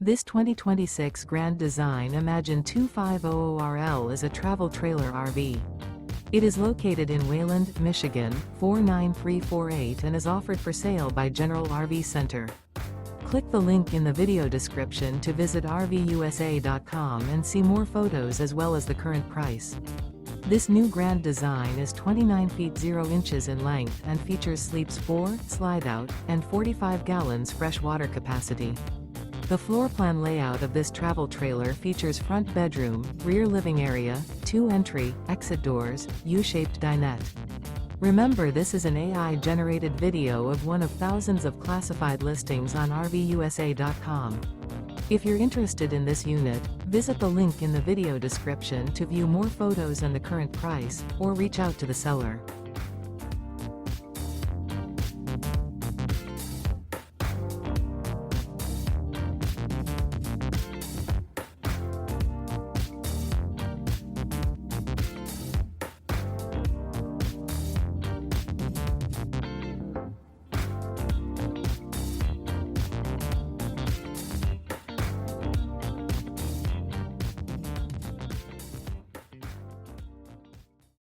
This 2026 Grand Design Imagine 2500RL is a travel trailer RV. It is located in Wayland, Michigan, 49348 and is offered for sale by General RV Center. Click the link in the video description to visit RVUSA.com and see more photos as well as the current price. This new Grand Design is 29 feet 0 inches in length and features sleeps 4, Slideout, and 45 gallons fresh water capacity. The floor plan layout of this travel trailer features front bedroom, rear living area, 2 entry, exit doors, U-shaped dinette. Remember, this is an AI-generated video of one of thousands of classified listings on RVUSA.com. If you're interested in this unit, visit the link in the video description to view more photos and the current price, or reach out to the seller.